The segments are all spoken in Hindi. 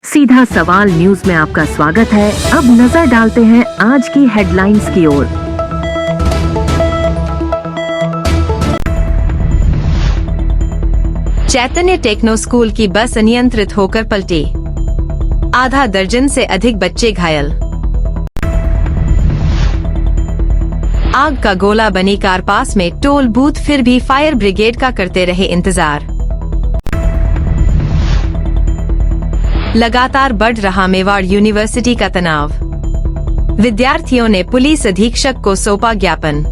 सीधा सवाल न्यूज में आपका स्वागत है। अब नजर डालते हैं आज की हेडलाइंस की ओर। चैतन्य टेक्नो स्कूल की बस अनियंत्रित होकर पलटी, आधा दर्जन से अधिक बच्चे घायल। आग का गोला बनी कार पास में टोल बूथ, फिर भी फायर ब्रिगेड का करते रहे इंतजार। लगातार बढ़ रहा मेवाड़ यूनिवर्सिटी का तनाव, विद्यार्थियों ने पुलिस अधीक्षक को सौंपा ज्ञापन।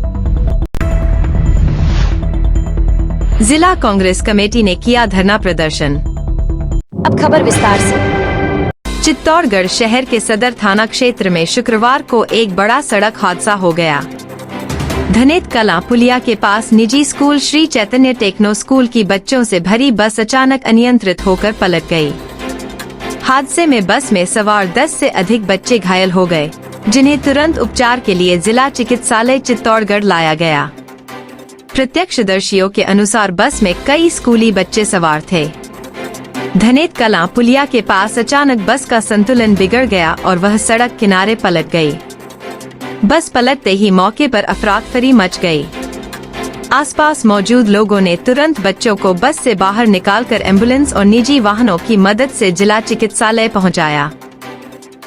जिला कांग्रेस कमेटी ने किया धरना प्रदर्शन। अब खबर विस्तार से। चित्तौड़गढ़ शहर के सदर थाना क्षेत्र में शुक्रवार को एक बड़ा सड़क हादसा हो गया। धनेत कला पुलिया के पास निजी school Shri Chaitanya techno school की बच्चों से भरी बस अचानक अनियंत्रित होकर पलट गई। हादसे में बस में सवार 10 से अधिक बच्चे घायल हो गए, जिन्हें तुरंत उपचार के लिए जिला चिकित्सालय चित्तौड़गढ़ लाया गया। प्रत्यक्षदर्शियों के अनुसार बस में कई स्कूली बच्चे सवार थे। धनेत कला पुलिया के पास अचानक बस का संतुलन बिगड़ गया और वह सड़क किनारे पलट गई। बस पलटते ही मौके पर अफरा-तफरी मच गई। आसपास मौजूद लोगों ने तुरंत बच्चों को बस से बाहर निकालकर एम्बुलेंस और निजी वाहनों की मदद से जिला चिकित्सालय पहुंचाया।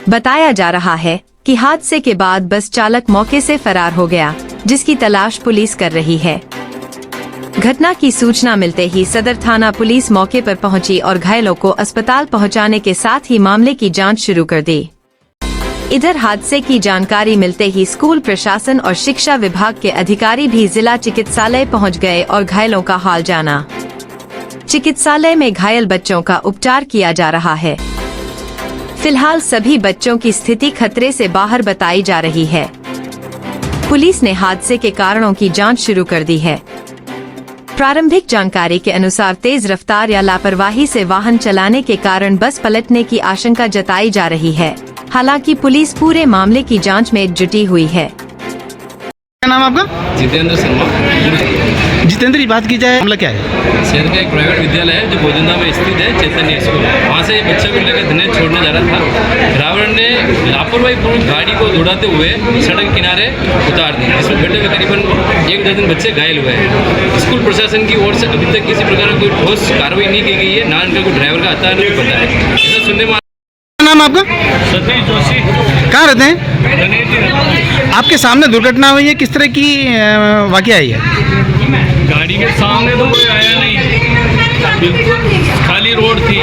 बताया जा रहा है कि हादसे के बाद बस चालक मौके से फरार हो गया, जिसकी तलाश पुलिस कर रही है। घटना की सूचना मिलते ही सदर थाना पुलिस मौके पर पहुंची और घायलों को अस्पताल पहुंचाने के साथ ही मामले की जांच शुरू कर दी। इधर हादसे की जानकारी मिलते ही स्कूल प्रशासन और शिक्षा विभाग के अधिकारी भी जिला चिकित्सालय पहुंच गए और घायलों का हाल जाना। चिकित्सालय में घायल बच्चों का उपचार किया जा रहा है। फिलहाल सभी बच्चों की स्थिति खतरे से बाहर बताई जा रही है। पुलिस ने हादसे के कारणों की जांच शुरू कर दी है। प्रारंभिक जानकारी के अनुसार तेज रफ्तार या लापरवाही से वाहन चलाने के कारण बस पलटने की आशंका जताई जा रही है। हालांकि पुलिस पूरे मामले की जांच में जुटी हुई है। क्या नाम आपका? जितेंद्र शर्मा। जितेंद्र जी, बात की जाए मामला क्या है? शहर का एक प्राइवेट विद्यालय है जो भोजनदा में स्थित है, चैतन्य स्कूल। वहाँ से बच्चे को लेकर धनेत छोड़ने जा रहा था। ड्राइवर ने लापरवाही पूर्वक गाड़ी को दौड़ाते हुए सड़क किनारे उतार दी, जिसमें घटना में करीबन 1 दर्जन बच्चे घायल हुए हैं। स्कूल प्रशासन की ओर से अभी तक किसी प्रकार की कोई ठोस कार्रवाई नहीं की गई है, ना इनका कोई ड्राइवर का हत्या नहीं पता है। ऐसा सुनने में। नाम आपका? सतीश जोशी। कहाँ रहते हैं? आपके सामने दुर्घटना हुई है, किस तरह की वाकया आई है? गाड़ी के सामने तो कोई आया नहीं, बिल्कुल खाली रोड थी।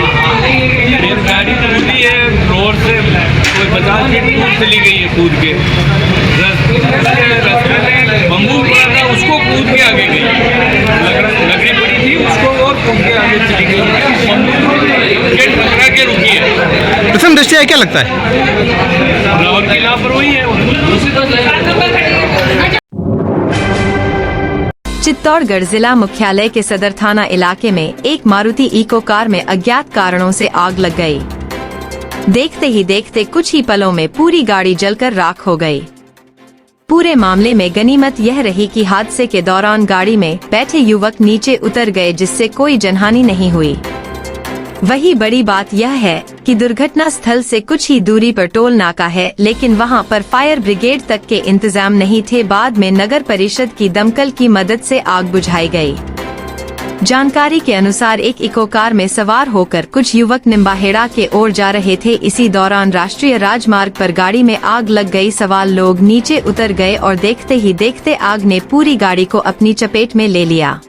फिर गाड़ी कूदी है रोड से, कोई 50 फीट दूर चली गई है कूद के। रास्ते में बम्बू पड़ा था, उसको कूद के आगे गई। लकड़ी पड़ी थी, उसको और कूद के आगे चली गई। गेट टकरा के रुकी है। प्रथम दृष्टया क्या लगता है? ड्राइवर की लापरवाही है। चित्तौड़गढ़ जिला मुख्यालय के सदर थाना इलाके में एक मारुति इको कार में अज्ञात कारणों से आग लग गई। देखते ही देखते कुछ ही पलों में पूरी गाड़ी जलकर राख हो गई। पूरे मामले में गनीमत यह रही कि हादसे के दौरान गाड़ी में बैठे युवक नीचे उतर गए, जिससे कोई जनहानि नहीं हुई। वही बड़ी बात यह है कि दुर्घटना स्थल से कुछ ही दूरी पर टोल नाका है, लेकिन वहां पर फायर ब्रिगेड तक के इंतजाम नहीं थे। बाद में नगर परिषद की दमकल की मदद से आग बुझाई गई। जानकारी के अनुसार एक इको कार में सवार होकर कुछ युवक निम्बाहेड़ा के ओर जा रहे थे। इसी दौरान राष्ट्रीय राजमार्ग पर गाड़ी में आग लग गई। सवार लोग नीचे उतर गए और देखते ही देखते आग ने पूरी गाड़ी को अपनी चपेट में ले लिया।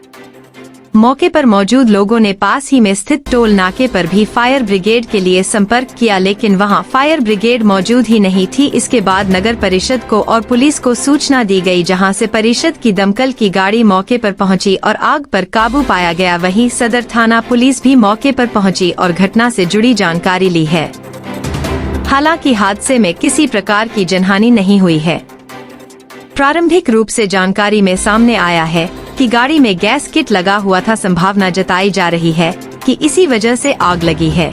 मौके पर मौजूद लोगों ने पास ही में स्थित टोल नाके पर भी फायर ब्रिगेड के लिए संपर्क किया, लेकिन वहां फायर ब्रिगेड मौजूद ही नहीं थी। इसके बाद नगर परिषद को और पुलिस को सूचना दी गई, जहां से परिषद की दमकल की गाड़ी मौके पर पहुंची और आग पर काबू पाया गया। वहीं सदर थाना पुलिस भी मौके पर पहुंची और घटना से जुड़ी जानकारी ली है। हालांकि हादसे में किसी प्रकार की जनहानि नहीं हुई है। प्रारंभिक रूप से जानकारी में सामने आया है कि गाड़ी में गैस किट लगा हुआ था। संभावना जताई जा रही है कि इसी वजह से आग लगी है।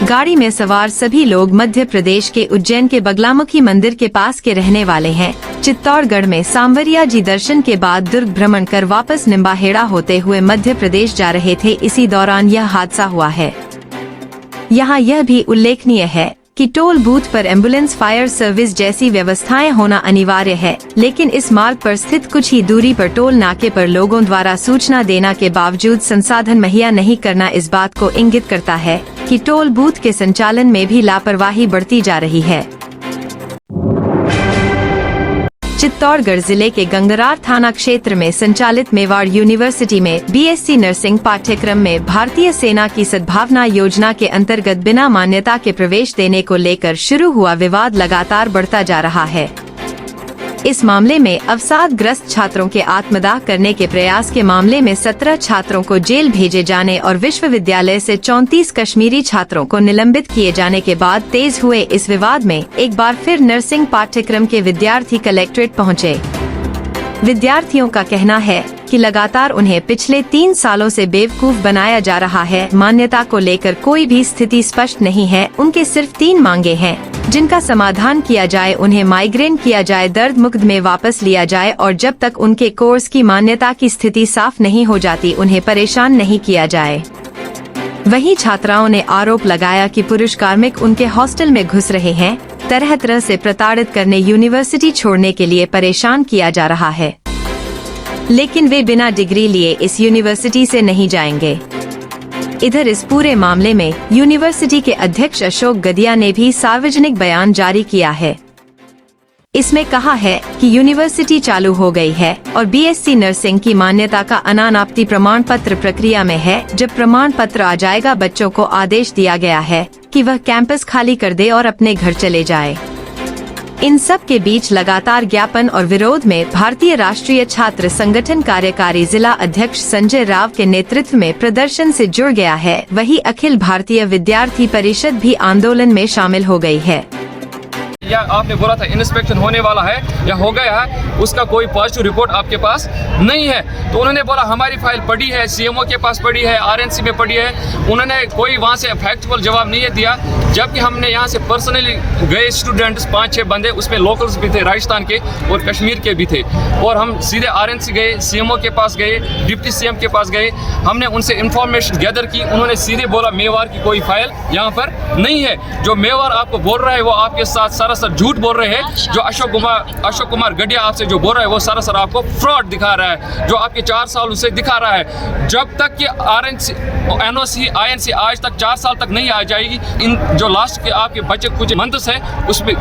गाड़ी में सवार सभी लोग मध्य प्रदेश के उज्जैन के बगलामुखी मंदिर के पास के रहने वाले हैं। चित्तौड़गढ़ में सांवरिया जी दर्शन के बाद दुर्ग भ्रमण कर वापस निम्बाहेड़ा होते हुए मध्य प्रदेश जा रहे थे। इसी दौरान यह हादसा हुआ है। यहाँ यह भी उल्लेखनीय है कि टोल बूथ पर एम्बुलेंस फायर सर्विस जैसी व्यवस्थाएं होना अनिवार्य है, लेकिन इस मार्ग पर स्थित कुछ ही दूरी पर टोल नाके पर लोगों द्वारा सूचना देना के बावजूद संसाधन मुहैया नहीं करना इस बात को इंगित करता है कि टोल बूथ के संचालन में भी लापरवाही बढ़ती जा रही है। चित्तौड़गढ़ जिले के गंगरार थाना क्षेत्र में संचालित मेवाड़ यूनिवर्सिटी में बीएससी नर्सिंग पाठ्यक्रम में भारतीय सेना की सद्भावना योजना के अंतर्गत बिना मान्यता के प्रवेश देने को लेकर शुरू हुआ विवाद लगातार बढ़ता जा रहा है। इस मामले में अवसादग्रस्त छात्रों के आत्मदाह करने के प्रयास के मामले में 17 छात्रों को जेल भेजे जाने और विश्वविद्यालय से 34 कश्मीरी छात्रों को निलंबित किए जाने के बाद तेज हुए इस विवाद में एक बार फिर नर्सिंग पाठ्यक्रम के विद्यार्थी कलेक्ट्रेट पहुंचे। विद्यार्थियों का कहना है कि लगातार उन्हें पिछले 3 सालों से बेवकूफ बनाया जा रहा है। मान्यता को लेकर कोई भी स्थिति स्पष्ट नहीं है। उनके सिर्फ 3 मांगे हैं, जिनका समाधान किया जाए, उन्हें माइग्रेन किया जाए, दर्द मुक्त में वापस लिया जाए और जब तक उनके कोर्स की मान्यता की स्थिति साफ नहीं हो जाती उन्हें परेशान नहीं किया जाए। वहीं छात्राओं ने आरोप लगाया कि पुरुष कार्मिक उनके हॉस्टल में घुस रहे हैं, तरह तरह से प्रताड़ित करने यूनिवर्सिटी छोड़ने के लिए परेशान किया जा रहा है, लेकिन वे बिना डिग्री लिए इस यूनिवर्सिटी से नहीं जाएंगे। इधर इस पूरे मामले में यूनिवर्सिटी के अध्यक्ष अशोक गदिया ने भी सार्वजनिक बयान जारी किया है। इसमें कहा है कि यूनिवर्सिटी चालू हो गई है और बीएससी नर्सिंग की मान्यता का अनानाप्ति प्रमाण पत्र प्रक्रिया में है। जब प्रमाण पत्र आ जाएगा, बच्चों को आदेश दिया गया है कि वह कैंपस खाली कर दे और अपने घर चले जाए। इन सब के बीच लगातार ज्ञापन और विरोध में भारतीय राष्ट्रीय छात्र संगठन कार्यकारी जिला अध्यक्ष संजय राव के नेतृत्व में प्रदर्शन से जुड़ गया है। वहीं अखिल भारतीय विद्यार्थी परिषद भी आंदोलन में शामिल हो गई है। या आपने बोला था इंस्पेक्शन होने वाला है या हो गया है, उसका कोई पॉजिटिव रिपोर्ट आपके पास नहीं है। तो उन्होंने बोला हमारी फाइल पड़ी है, सीएमओ के पास पड़ी है, आरएनसी में पड़ी है। उन्होंने कोई वहाँ से फैक्चुअल जवाब नहीं दिया, जबकि हमने यहाँ से पर्सनली गए स्टूडेंट्स 5-6 बंदे, उसमें लोकल्स भी थे, राजस्थान के और कश्मीर के भी थे, और हम सीधे आरएनसी गए, सीएमओ के पास गए, डिप्टी सीएम के पास गए, हमने उनसे इंफॉर्मेशन गैदर की। उन्होंने सीधे बोला मेवाड़ की कोई फाइल यहाँ पर नहीं है। जो मेवाड़ आपको बोल रहा है वो आपके साथ सरासर झूठ बोल रहे हैं। जो अशोक कुमार गडिया आपसे जो बोल रहा है वो सरासर आपको फ्रॉड दिखा रहा है, जो आपके 4 साल से दिखा रहा है। जब तक कि आरएनसी, एनओसी, आईएनसी आज तक 4 साल तक नहीं आ जाएगी, इन जो लास्ट के आपके बचे कुछ मंथ्स है उसमें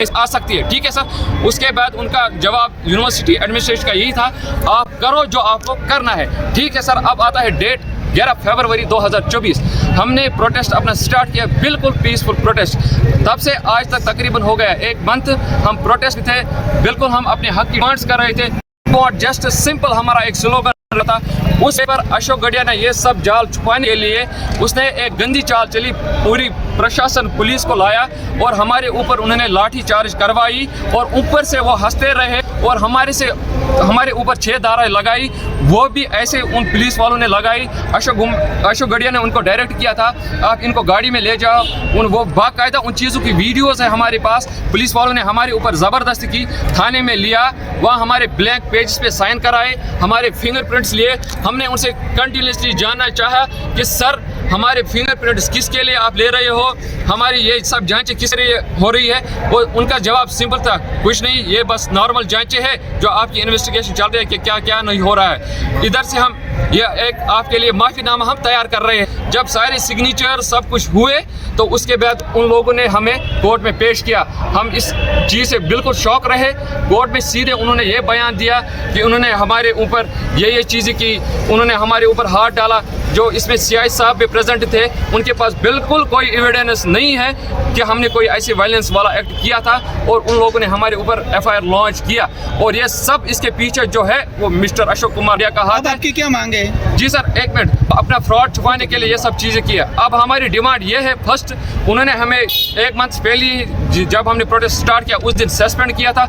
आ सकती है। ठीक है सर। उसके बाद उनका जवाब यूनिवर्सिटी एडमिनिस्ट्रेशन का यही था, आप करो जो आपको करना है। ठीक है सर। अब आता है डेट 11 फरवरी 2024। हमने प्रोटेस्ट अपना स्टार्ट किया, बिल्कुल पीसफुल प्रोटेस्ट। तब से आज तक तकरीबन हो गया 1 मंथ हम प्रोटेस्ट थे। बिल्कुल हम अपने हक की डिमांड्स कर रहे थे। जस्ट सिंपल हमारा एक स्लोगन था। उस पर अशोक गडिया ने ये सब जाल छुपाने के लिए उसने एक गंदी चाल चली, पूरी प्रशासन पुलिस को लाया और हमारे ऊपर उन्होंने लाठी चार्ज करवाई और ऊपर से वो हंसते रहे और हमारे ऊपर 6 धाराएं लगाई, वो भी ऐसे उन पुलिस वालों ने लगाई। अशोक गडिया ने उनको डायरेक्ट किया था, आप इनको गाड़ी में ले जाओ। वो बाकायदा उन चीज़ों की वीडियोस है हमारे पास। पुलिस वालों ने हमारे ऊपर ज़बरदस्ती की, थाने में लिया, वहाँ हमारे ब्लैंक पेज पे साइन कराए, हमारे फिंगरप्रिंट्स लिए। हमने उनसे कंटिन्यूसली जानना चाहा कि सर हमारे फिंगरप्रिंट्स किसके लिए आप ले रहे हो, हमारी ये सब जांचें किस लिए हो रही है। वो उनका जवाब सिंपल था, कुछ नहीं, ये बस नॉर्मल जांचें हैं जो आपकी इन्वेस्टिगेशन चल रही है कि क्या क्या नहीं हो रहा है। इधर से हम ये एक आपके लिए माफ़ीनामा हम तैयार कर रहे हैं। जब सारे सिग्नेचर सब कुछ हुए तो उसके बाद उन लोगों ने हमें कोर्ट में पेश किया। हम इस चीज़ से बिल्कुल शौक रहे। कोर्ट में सीधे उन्होंने ये बयान दिया कि उन्होंने हमारे ऊपर ये चीज़ें की, उन्होंने हमारे ऊपर हाथ डाला। जो इसमें सीआई साहब भी प्रेजेंट थे, उनके पास बिल्कुल कोई एविडेंस नहीं है कि हमने कोई ऐसे वायलेंस वाला एक्ट किया था और उन लोगों ने हमारे ऊपर एफआईआर लॉन्च किया। और ये सब इसके पीछे जो है वो मिस्टर अशोक कुमार का हाथ है। आपकी क्या मांगे? जी सर, 1 मिनट। अपना फ्रॉड छुपाने के लिए ये सब चीज़ें किया। अब हमारी डिमांड ये है, फर्स्ट उन्होंने हमें 1 मंथ पहले जब हमने प्रोटेस्ट स्टार्ट किया उस दिन सस्पेंड किया था।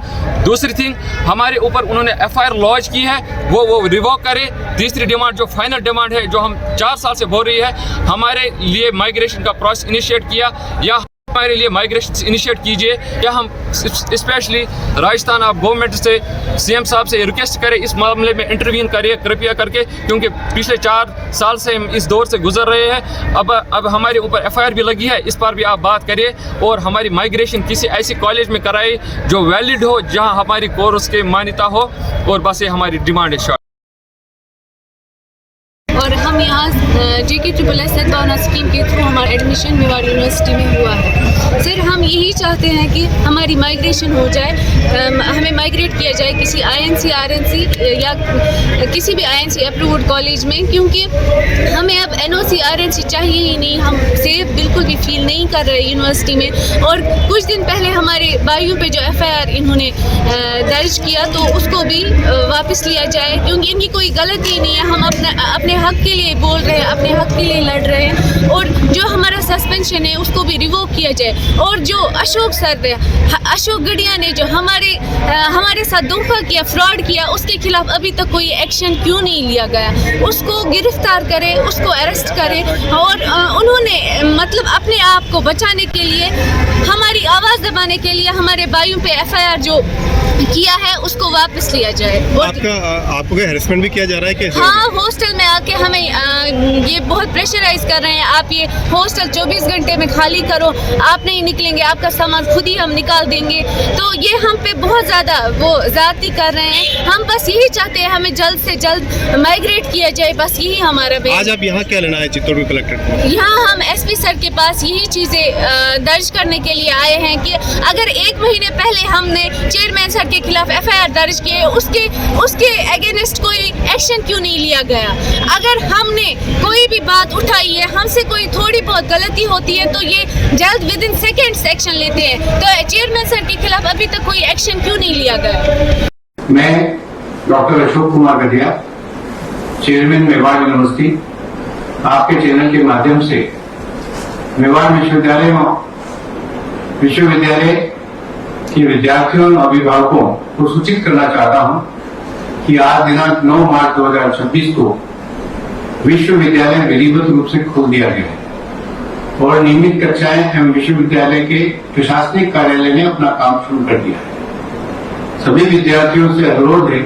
दूसरी थिंग, हमारे ऊपर उन्होंने एफआईआर लॉन्च की है, वो रिवोक करे। तीसरी डिमांड जो फाइनल डिमांड है, जो हम 4 साल से बोल रही है, हमारे लिए माइग्रेशन का प्रोसेस इनिशिएट किया या हमारे लिए माइग्रेशन इनिशिएट कीजिए, या हम स्पेशली राजस्थान आप गवर्नमेंट से सीएम साहब से रिक्वेस्ट करें इस मामले में इंटरवीन करिए कृपया करके, क्योंकि पिछले 4 साल से हम इस दौर से गुजर रहे हैं। अब हमारे ऊपर एफआईआर भी लगी है, इस पर भी आप बात करिए और हमारी माइग्रेशन किसी ऐसे कॉलेज में कराए जो वैलिड हो, जहां हमारी कोर्स की मान्यता हो, और बस ये हमारी डिमांड है। और हम यहाँ JK/SSS सद्भावना स्कीम के थ्रू हमारा एडमिशन मेवाड़ यूनिवर्सिटी में हुआ है। सर हम यही चाहते हैं कि हमारी माइग्रेशन हो जाए, हमें माइग्रेट किया जाए किसी INC RNC या किसी भी INC अप्रूव्ड कॉलेज में, क्योंकि हमें अब NOC RNC चाहिए ही नहीं। हम सेफ बिल्कुल भी फील नहीं कर रहे यूनिवर्सिटी में। और कुछ दिन पहले हमारे भाइयों पे जो FIR इन्होंने दर्ज किया तो उसको भी वापस लिया जाए, क्योंकि इनकी कोई गलती नहीं है। हम अपने हक के लिए बोल रहे हैं, अपने हक के लिए लड़ रहे हैं। और जो हमारा सस्पेंशन है उसको भी रिवोक किया जाए। और जो अशोक सर है, अशोक गढ़िया ने जो हमारे साथ धोखा किया, फ्रॉड किया, उसके खिलाफ अभी तक कोई एक्शन क्यों नहीं लिया गया? उसको गिरफ्तार करें, उसको अरेस्ट करें। और उन्होंने मतलब अपने आप को बचाने के लिए, हमारी आवाज़ दबाने के लिए हमारे भाइयों पे FIR जो किया है उसको वापस लिया जाए। आपको क्या हैरेसमेंट भी किया जा रहा है कैसे? हाँ, हॉस्टल में आके हमें ये बहुत प्रेशराइज कर रहे हैं। आप ये हॉस्टल 24 घंटे में खाली करो, आप नहीं निकलेंगे, आपका सामान खुद ही हम निकाल देंगे। तो ये हम पे बहुत ज़्यादा वो ज़्यादती कर रहे हैं। हम बस यही चाहते हैं हमें जल्द से जल्द माइग्रेट किया जाए, बस यही हमारा आज आप यहाँ क्या लेना है चित्तौड़गढ़ कलेक्ट्रेट? यहाँ हम SP सर के पास यही चीज़ें दर्ज करने के लिए आए हैं कि अगर 1 महीने पहले हमने चेयरमैन सर के खिलाफ FIR दर्ज किए, उसके अगेंस्ट कोई एक्शन क्यों नहीं लिया गया? अगर हमने कोई भी बात उठाई है, हमसे कोई थोड़ी बहुत गलती होती है तो ये जल्द विदिन सेकेंड्स एक्शन लेते हैं। तो चेयरमैन सर के खिलाफ अभी तक कोई एक्शन क्यों नहीं लिया गया? मैं डॉक्टर अशोक कुमार गढ़िया, चेयरमैन मेवाड़ यूनिवर्सिटी, आपके चैनल के माध्यम से मेवाड़ विश्वविद्यालय के विद्यार्थियों और अभिभावकों को सूचित करना चाहता हूं कि आज दिनांक 9 मार्च 2026 को विश्वविद्यालय विधिवत रूप से खोल दिया गया है और नियमित कक्षाएं एवं विश्वविद्यालय के प्रशासनिक कार्यालय ने अपना काम शुरू कर दिया है। सभी विद्यार्थियों से अनुरोध है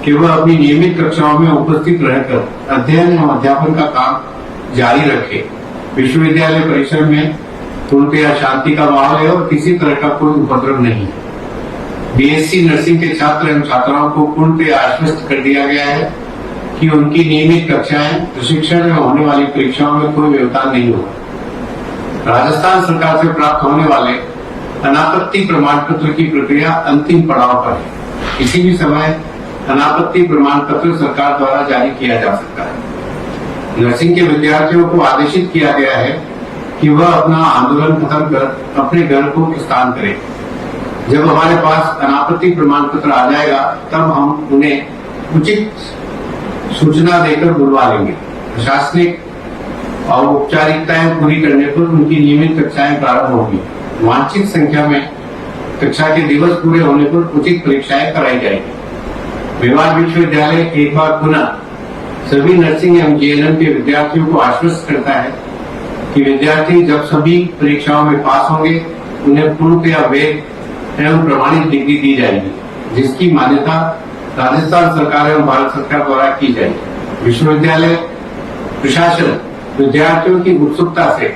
कि वह अपनी नियमित कक्षाओं में उपस्थित रहकर अध्ययन एवं अध्यापन का काम जारी रखे। विश्वविद्यालय परिसर में पूर्णतया शांति का माहौल है और किसी तरह का कोई उपद्रव नहीं है। BSc नर्सिंग के छात्र एवं छात्राओं को पूर्णतया आश्वस्त कर दिया गया है कि उनकी नियमित कक्षाएं, प्रशिक्षण में होने वाली परीक्षाओं में कोई व्यवधान नहीं होगा। राजस्थान सरकार से प्राप्त होने वाले अनापत्ति प्रमाण पत्र की प्रक्रिया अंतिम पड़ाव पर है। किसी भी समय अनापत्ति प्रमाण पत्र सरकार द्वारा जारी किया जा सकता है। नर्सिंग के विद्यार्थियों को आदेशित किया गया है कि वह अपना आंदोलन खत्म कर अपने घर को प्रस्थान करें। जब हमारे पास अनापत्ति प्रमाण पत्र आ जाएगा तब हम उन्हें उचित सूचना देकर बुलवा लेंगे। प्रशासनिक और औपचारिकताएं पूरी करने पर उनकी नियमित कक्षाएं प्रारंभ होगी। वांछित संख्या में कक्षा के दिवस पूरे होने पर उचित परीक्षाएं कराई जाएगी। मेवाड़ विश्वविद्यालय एक बार पुनः सभी नर्सिंग एवं JNM के विद्यार्थियों को आश्वस्त करता है कि विद्यार्थी जब सभी परीक्षाओं में पास होंगे उन्हें पूर्णतया वैध एवं प्रमाणित डिग्री दी जाएगी, जिसकी मान्यता राजस्थान सरकार एवं भारत सरकार द्वारा की जाएगी। विश्वविद्यालय प्रशासन विद्यार्थियों की उत्सुकता से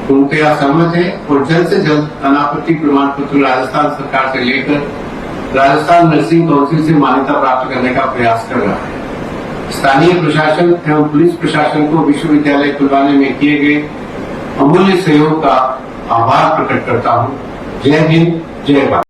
पूर्णतया सहमत है और जल्द से जल्द अनापत्ति प्रमाण पत्र राजस्थान सरकार से लेकर राजस्थान नर्सिंग काउंसिल से मान्यता प्राप्त करने का प्रयास कर रहा है। स्थानीय प्रशासन एवं पुलिस प्रशासन को विश्वविद्यालय खुलवाने में किए गए अमूल्य सहयोग का आभार प्रकट करता हूँ। जय हिंद, जय भारत।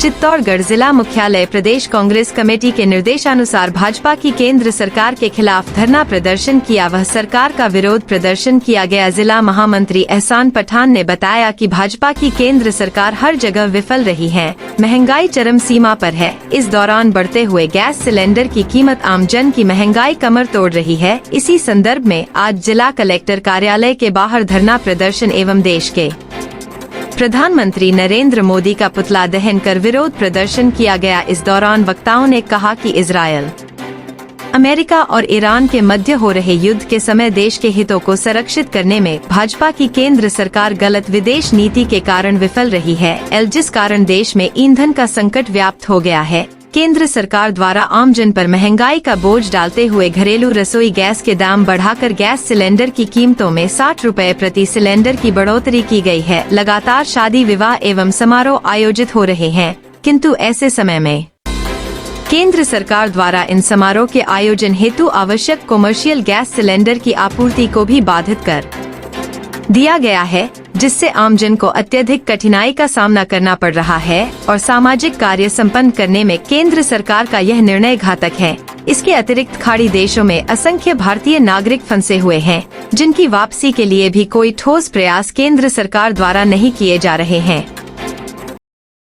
चित्तौड़गढ़ जिला मुख्यालय प्रदेश कांग्रेस कमेटी के निर्देशानुसार भाजपा की केंद्र सरकार के खिलाफ धरना प्रदर्शन किया। वह सरकार का विरोध प्रदर्शन किया गया। जिला महामंत्री एहसान पठान ने बताया कि भाजपा की केंद्र सरकार हर जगह विफल रही है। महंगाई चरम सीमा पर है। इस दौरान बढ़ते हुए गैस सिलेंडर की कीमत आम जन की महंगाई कमर तोड़ रही है। इसी संदर्भ में आज जिला कलेक्टर कार्यालय के बाहर धरना प्रदर्शन एवं देश के प्रधानमंत्री नरेंद्र मोदी का पुतला दहन कर विरोध प्रदर्शन किया गया। इस दौरान वक्ताओं ने कहा कि इजरायल, अमेरिका और ईरान के मध्य हो रहे युद्ध के समय देश के हितों को संरक्षित करने में भाजपा की केंद्र सरकार गलत विदेश नीति के कारण विफल रही है, जिस कारण देश में ईंधन का संकट व्याप्त हो गया है। केंद्र सरकार द्वारा आमजन पर महंगाई का बोझ डालते हुए घरेलू रसोई गैस के दाम बढ़ाकर गैस सिलेंडर की कीमतों में 60 रुपए प्रति सिलेंडर की बढ़ोतरी की गई है। लगातार शादी विवाह एवं समारोह आयोजित हो रहे हैं, किंतु ऐसे समय में केंद्र सरकार द्वारा इन समारोह के आयोजन हेतु आवश्यक कमर्शियल गैस सिलेंडर की आपूर्ति को भी बाधित कर दिया गया है, जिससे आमजन को अत्यधिक कठिनाई का सामना करना पड़ रहा है और सामाजिक कार्य संपन्न करने में केंद्र सरकार का यह निर्णय घातक है। इसके अतिरिक्त खाड़ी देशों में असंख्य भारतीय नागरिक फंसे हुए हैं, जिनकी वापसी के लिए भी कोई ठोस प्रयास केंद्र सरकार द्वारा नहीं किए जा रहे हैं।